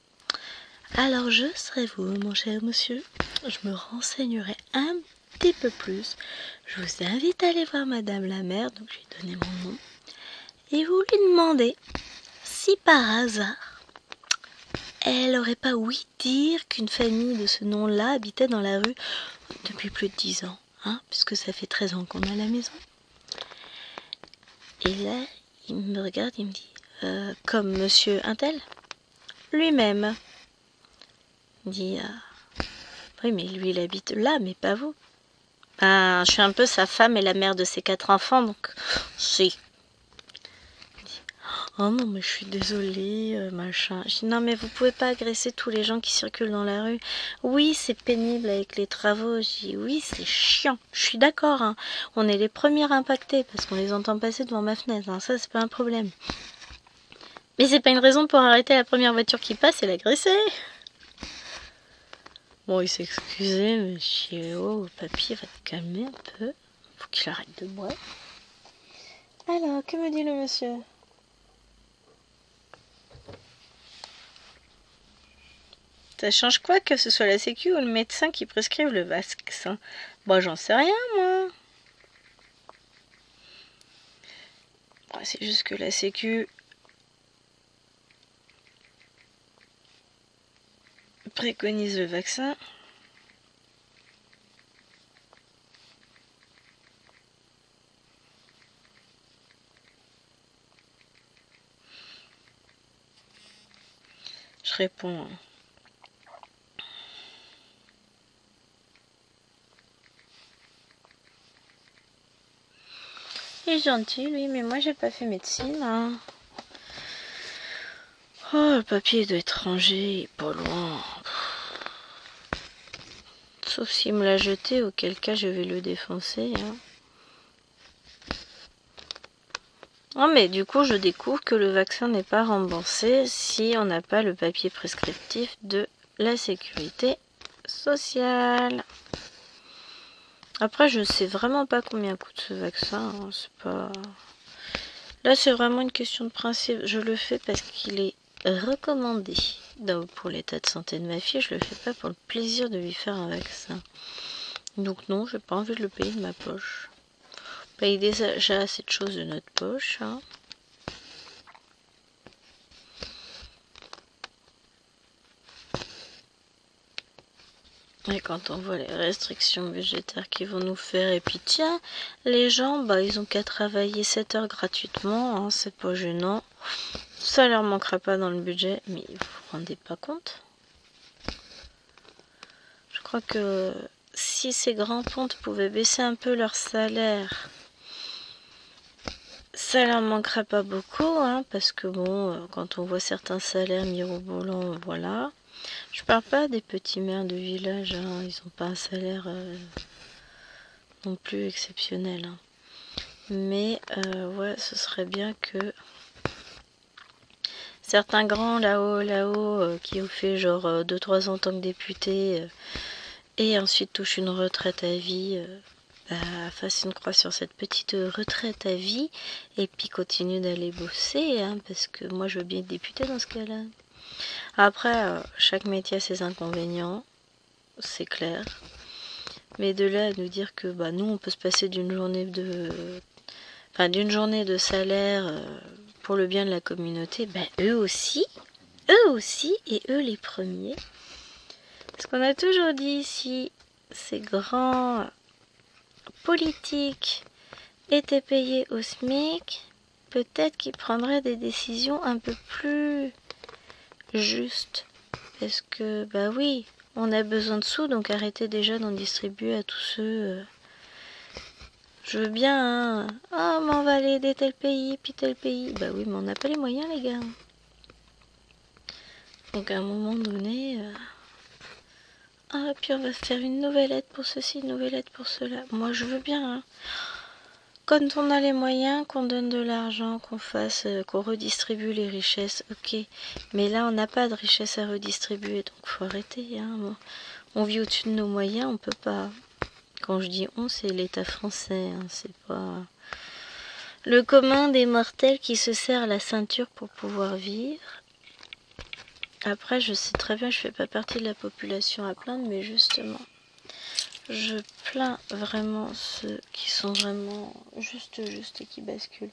alors je serai vous, mon cher monsieur. Je me renseignerai un petit peu plus. Je vous invite à aller voir Madame la maire, donc je lui ai donné mon nom. Et vous lui demandez si par hasard elle aurait pas ouï dire qu'une famille de ce nom-là habitait dans la rue depuis plus de 10 ans, hein, puisque ça fait 13 ans qu'on a la maison. Et là, il me regarde, il me dit comme monsieur Untel lui-même. Il dit oui, mais lui, il habite là, mais pas vous. Ben, je suis un peu sa femme et la mère de ses 4 enfants, donc si. Il dit oh non, mais je suis désolée, machin. Je dis non, mais vous pouvez pas agresser tous les gens qui circulent dans la rue. Oui, c'est pénible avec les travaux. Je dis oui, c'est chiant. Je suis d'accord, hein. On est les premiers impactés parce qu'on les entend passer devant ma fenêtre. Hein. Ça, c'est pas un problème. Mais c'est pas une raison pour arrêter la première voiture qui passe et l'agresser. Bon, il s'est excusé, mais je dis oh, papy, va te calmer un peu. Faut qu'il arrête de boire. Alors, que me dit le monsieur? Ça change quoi que ce soit la sécu ou le médecin qui prescrive le vaccin? Bon, j'en sais rien, moi. Bon, c'est juste que la sécu préconise le vaccin. Je réponds. Il est gentil, lui, mais moi, j'ai pas fait médecine. Hein. Oh, le papier doit être rangé, pas loin. Sauf s'il me l'a jeté, auquel cas je vais le défoncer. Hein. Oh, mais du coup, je découvre que le vaccin n'est pas remboursé si on n'a pas le papier prescriptif de la sécurité sociale. Après, je sais vraiment pas combien coûte ce vaccin. Hein. C'est pas... Là, c'est vraiment une question de principe. Je le fais parce qu'il est recommandé. Donc, pour l'état de santé de ma fille, je le fais pas pour le plaisir de lui faire un vaccin. Donc non, j'ai pas envie de le payer de ma poche. On paye déjà assez de choses de notre poche. Hein. Et quand on voit les restrictions budgétaires qu'ils vont nous faire, et puis tiens, les gens, bah ils ont qu'à travailler 7 heures gratuitement, hein, c'est pas gênant. Ça leur manquera pas dans le budget, mais vous vous rendez pas compte? Je crois que si ces grands pontes pouvaient baisser un peu leur salaire, ça leur manquerait pas beaucoup, hein, parce que bon, quand on voit certains salaires mirobolants, voilà. Je parle pas des petits maires de village, hein, ils ont pas un salaire non plus exceptionnel. Hein. Mais ouais, ce serait bien que certains grands là-haut, qui ont fait genre 2-3 ans en tant que député et ensuite touchent une retraite à vie, fassent une croix sur cette petite retraite à vie et puis continuent d'aller bosser, hein, parce que moi je veux bien être député dans ce cas-là. Après, chaque métier a ses inconvénients, c'est clair. Mais de là à nous dire que bah, nous, on peut se passer d'une journée de salaire pour le bien de la communauté, bah, eux aussi, et eux les premiers. Parce qu'on a toujours dit ici, ces grands politiques étaient payés au SMIC, peut-être qu'ils prendraient des décisions un peu plus justes. Parce que, bah oui, on a besoin de sous, donc arrêtez déjà d'en distribuer à tous ceux... je veux bien, hein. Ah, mais on va aller aider tel pays, puis tel pays. Bah oui, mais on n'a pas les moyens, les gars. Donc à un moment donné... Ah, puis on va faire une nouvelle aide pour ceci, une nouvelle aide pour cela. Moi, je veux bien, hein. Quand on a les moyens, qu'on donne de l'argent, qu'on redistribue les richesses, ok. Mais là, on n'a pas de richesse à redistribuer, donc faut arrêter, hein. Bon. On vit au-dessus de nos moyens, on peut pas. Quand je dis on, c'est l'État français, hein. C'est pas le commun des mortels qui se serre la ceinture pour pouvoir vivre. Après, je sais très bien, je fais pas partie de la population à plaindre, mais justement, je plains vraiment ceux qui sont vraiment juste et qui basculent.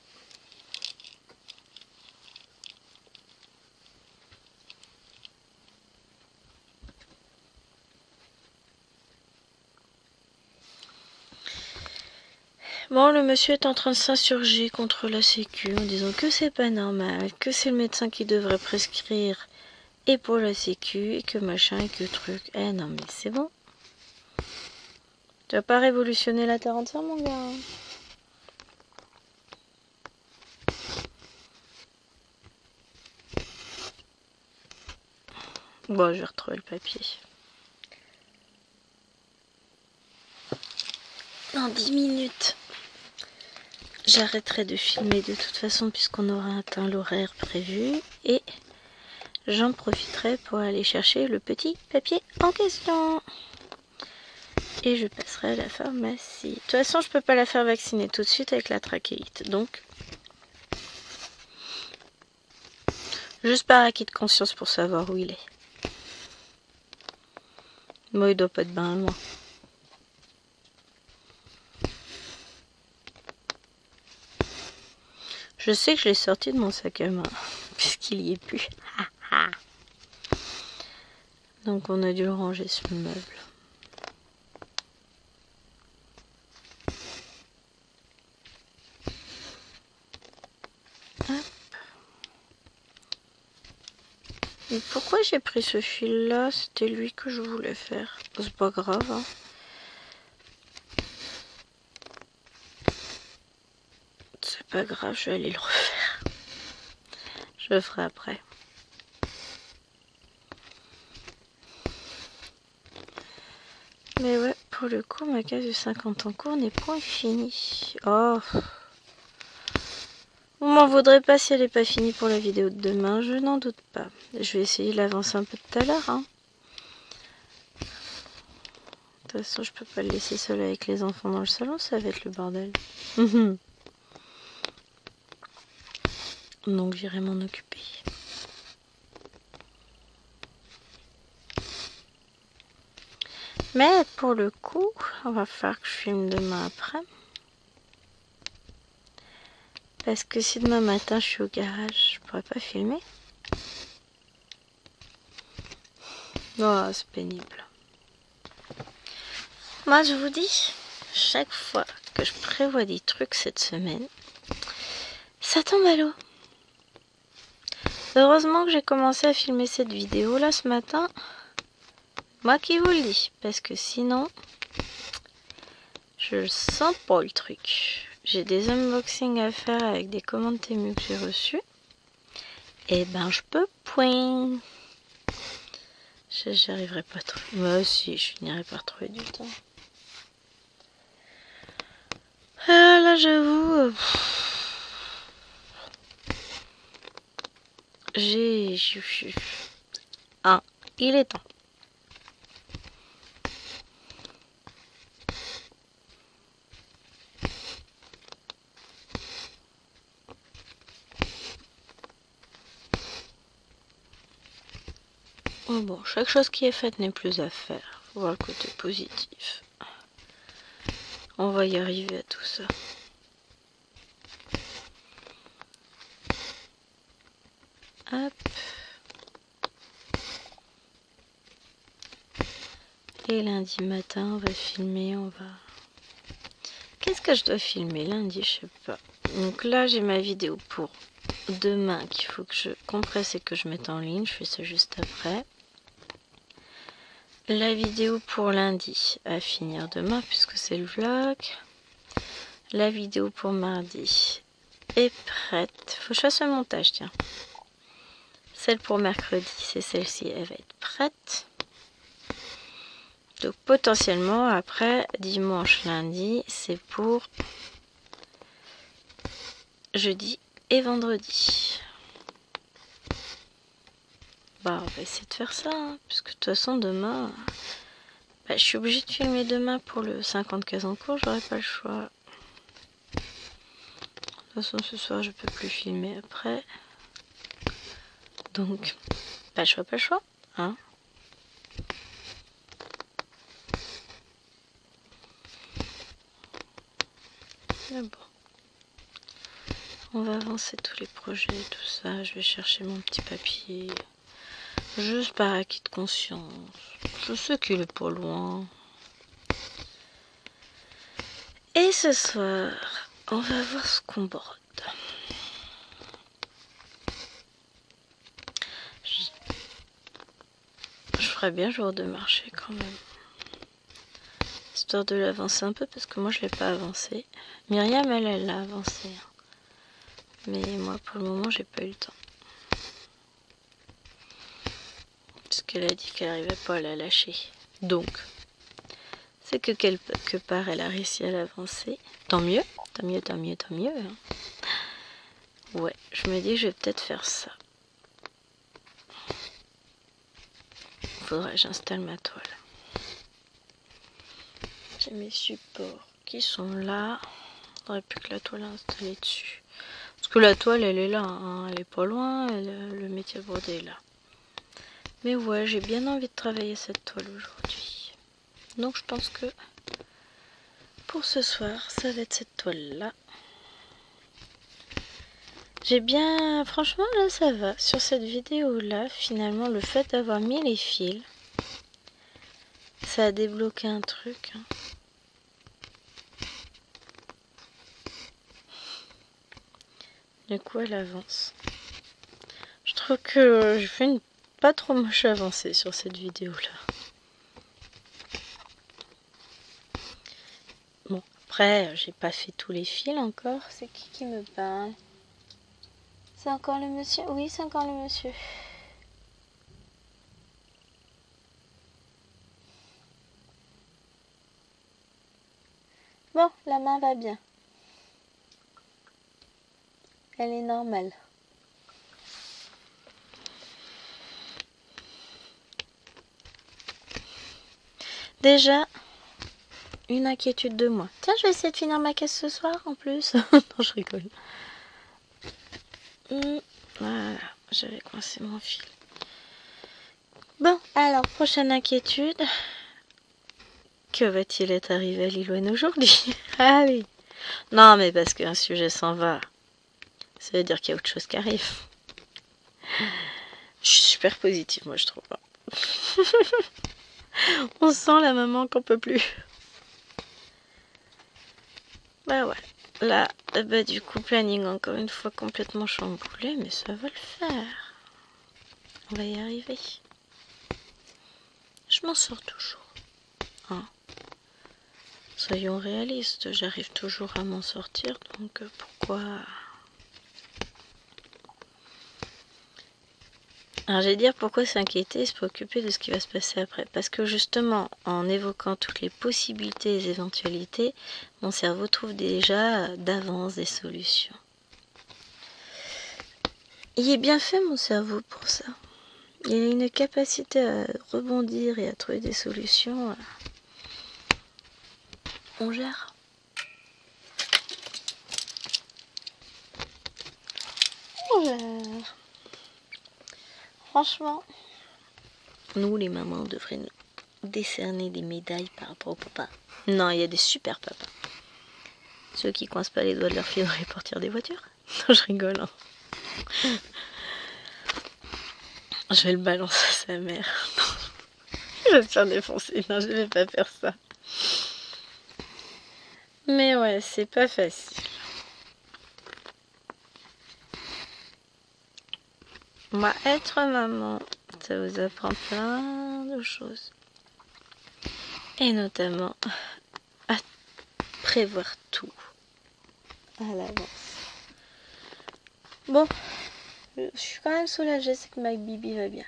Bon, le monsieur est en train de s'insurger contre la sécu en disant que c'est pas normal, que c'est le médecin qui devrait prescrire et pour la sécu, et que machin, et que truc. Eh non, mais c'est bon. Tu vas pas révolutionner la terre entière, mon gars. Bon, je vais retrouver le papier. Dans 10 minutes, j'arrêterai de filmer de toute façon puisqu'on aura atteint l'horaire prévu. Et j'en profiterai pour aller chercher le petit papier en question. Et je passerai à la pharmacie. De toute façon, je peux pas la faire vacciner tout de suite avec la trachéite. Donc, juste par acquis de conscience pour savoir où il est. Moi, il doit pas être bien loin. Je sais que je l'ai sorti de mon sac à main, puisqu'il y est plus. Donc on a dû le ranger sur le meuble. Hop. Et pourquoi j'ai pris ce fil là? C'était lui que je voulais faire. C'est pas grave, hein. C'est pas grave, je vais aller le refaire. Je le ferai après. Mais ouais, pour le coup, ma case de 50 en cours n'est point finie. Oh. Vous m'en voudrez pas si elle n'est pas finie pour la vidéo de demain, je n'en doute pas. Je vais essayer de l'avancer un peu tout à l'heure, hein. De toute façon, je peux pas le laisser seul avec les enfants dans le salon, ça va être le bordel. Donc j'irai m'en occuper. Mais pour le coup, on va falloir que je filme demain après. Parce que si demain matin je suis au garage, je pourrais pas filmer. Oh, c'est pénible. Moi je vous dis, chaque fois que je prévois des trucs cette semaine, ça tombe à l'eau. Heureusement que j'ai commencé à filmer cette vidéo là ce matin. Moi qui vous le dis, parce que sinon, je sens pas le truc. J'ai des unboxings à faire avec des commandes Temu que j'ai reçues. Et ben je peux point. J'arriverai pas trop. Moi aussi, je finirai par trouver du temps. Ah, là j'avoue. Ah, il est temps. Oh bon, chaque chose qui est faite n'est plus à faire. Faut voir le côté positif. On va y arriver à tout ça. Hop. Et lundi matin, on va filmer, Qu'est-ce que je dois filmer lundi? Je sais pas. Donc là, j'ai ma vidéo pour demain qu'il faut que je compresse et que je mette en ligne. Je fais ça juste après. La vidéo pour lundi à finir demain puisque c'est le vlog. La vidéo pour mardi est prête. Faut que je fasse le montage, tiens. Celle pour mercredi, c'est celle-ci, elle va être prête. Donc potentiellement après dimanche, lundi, c'est pour jeudi et vendredi. Bah on va essayer de faire ça, hein, puisque de toute façon demain, je suis obligée de filmer demain pour le 50 cases en cours, j'aurai pas le choix. De toute façon ce soir je peux plus filmer après. Donc pas le choix, hein. Mais bon. On va avancer tous les projets, tout ça. Je vais chercher mon petit papier. Juste par acquis de conscience. Je sais qu'il est pas loin. Et ce soir, on va voir ce qu'on brode. Je ferais bien jour de marché quand même. Histoire de l'avancer un peu parce que moi je l'ai pas avancé. Myriam elle l'a avancé. Mais moi pour le moment j'ai pas eu le temps. Parce qu'elle a dit qu'elle n'arrivait pas à la lâcher. Donc, c'est que quelque part elle a réussi à l'avancer. Tant mieux, tant mieux, tant mieux, tant mieux. Hein. Ouais, je me dis que je vais peut-être faire ça. Faudrait que j'installe ma toile. J'ai mes supports qui sont là. Faudrait plus que la toile installée dessus. Parce que la toile elle est là, hein. Elle est pas loin, le métier brodé est là. Mais ouais, j'ai bien envie de travailler cette toile aujourd'hui. Donc je pense que pour ce soir, ça va être cette toile-là. J'ai bien... Franchement, là, ça va. Sur cette vidéo-là, finalement, le fait d'avoir mis les fils, ça a débloqué un truc. Hein. Du coup, elle avance. Je trouve que je fais une pas trop moche avancée sur cette vidéo-là. Bon, après, j'ai pas fait tous les fils encore. C'est qui me parle? C'est encore le monsieur? Oui, c'est encore le monsieur. Bon, la main va bien. Elle est normale. Déjà, une inquiétude de moi. Tiens, je vais essayer de finir ma caisse ce soir en plus. Non, je rigole. Voilà, j'avais coincé mon fil. Bon, alors, prochaine inquiétude. Que va-t-il être arrivé à Lilloine aujourd'hui? Allez. Non, mais parce qu'un sujet s'en va, ça veut dire qu'il y a autre chose qui arrive. Je suis super positive, moi, je trouve. On sent la maman qu'on peut plus. Bah ouais. Là, bah du coup, planning encore une fois complètement chamboulé, mais ça va le faire. On va y arriver. Je m'en sors toujours. Hein. Soyons réalistes, j'arrive toujours à m'en sortir, donc pourquoi... Alors j'allais dire pourquoi s'inquiéter et se préoccuper de ce qui va se passer après. Parce que justement, en évoquant toutes les possibilités et les éventualités, mon cerveau trouve déjà d'avance des solutions. Il est bien fait mon cerveau pour ça. Il a une capacité à rebondir et à trouver des solutions. On gère. On gère. Franchement, nous les mamans devraient nous décerner des médailles par rapport au papa. Non, il y a des super papas. Ceux qui coincent pas les doigts de leur pied dans les portières des voitures. Non, je rigole. Hein. Je vais le balancer à sa mère. Je vais me faire défoncer. Non, je vais pas faire ça. Mais ouais, c'est pas facile. Moi, être maman, ça vous apprend plein de choses. Et notamment à prévoir tout à l'avance. Bon, je suis quand même soulagée, c'est que ma Bibi va bien.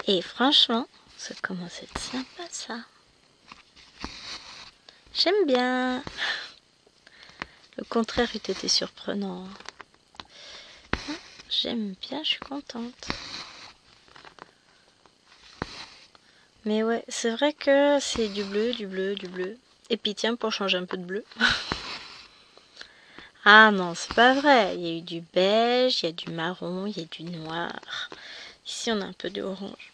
Et franchement, ça commence à être sympa ça. J'aime bien. Le contraire eût été surprenant. J'aime bien, je suis contente. Mais ouais, c'est vrai que c'est du bleu, du bleu, du bleu. Et puis tiens, pour changer un peu de bleu. Ah non, c'est pas vrai. Il y a eu du beige, il y a du marron, il y a du noir. Ici, on a un peu de orange.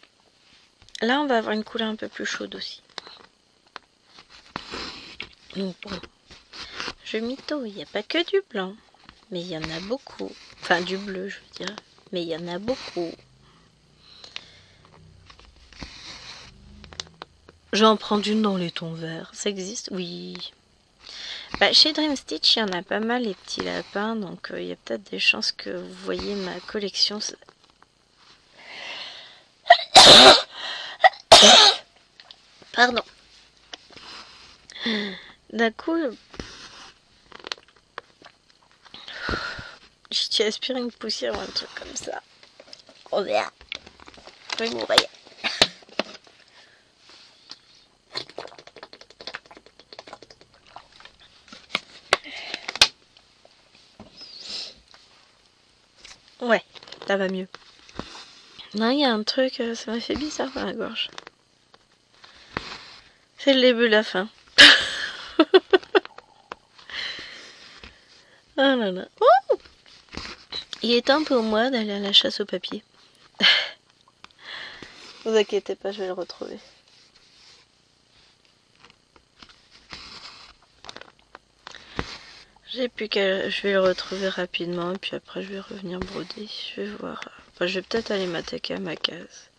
Là, on va avoir une couleur un peu plus chaude aussi. Donc bon, je mytho, il n'y a pas que du blanc. Mais il y en a beaucoup. Enfin, du bleu, je veux dire. Mais il y en a beaucoup. Je vais en prendre une dans les tons verts. Ça existe? Oui. Bah, chez Dream Stitch, il y en a pas mal les petits lapins. Donc, il y a peut-être des chances que vous voyez ma collection. Pardon. D'un coup, j'ai aspiré une poussière ou un truc comme ça. Oh merde. Je vais mourir. Ouais, ça va mieux. Non, il y a un truc, ça m'a fait bizarre dans la gorge. C'est le début de la fin. Oh là là. Oh, il est temps pour moi d'aller à la chasse au papier. Vous inquiétez pas, je vais le retrouver. J'ai plus qu'à... Je vais le retrouver rapidement et puis après je vais revenir broder. Je vais voir. Enfin, je vais peut-être aller m'attaquer à ma case.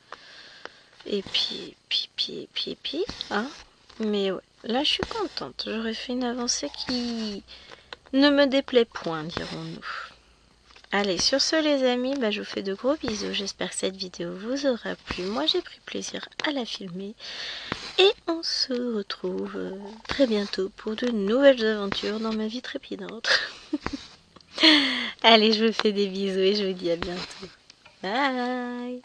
Et puis, hein. Mais ouais, là je suis contente. J'aurais fait une avancée qui ne me déplaît point, dirons-nous. Allez, sur ce les amis, je vous fais de gros bisous. J'espère que cette vidéo vous aura plu. Moi j'ai pris plaisir à la filmer. Et on se retrouve très bientôt pour de nouvelles aventures dans ma vie trépidante. Allez, je vous fais des bisous et je vous dis à bientôt. Bye!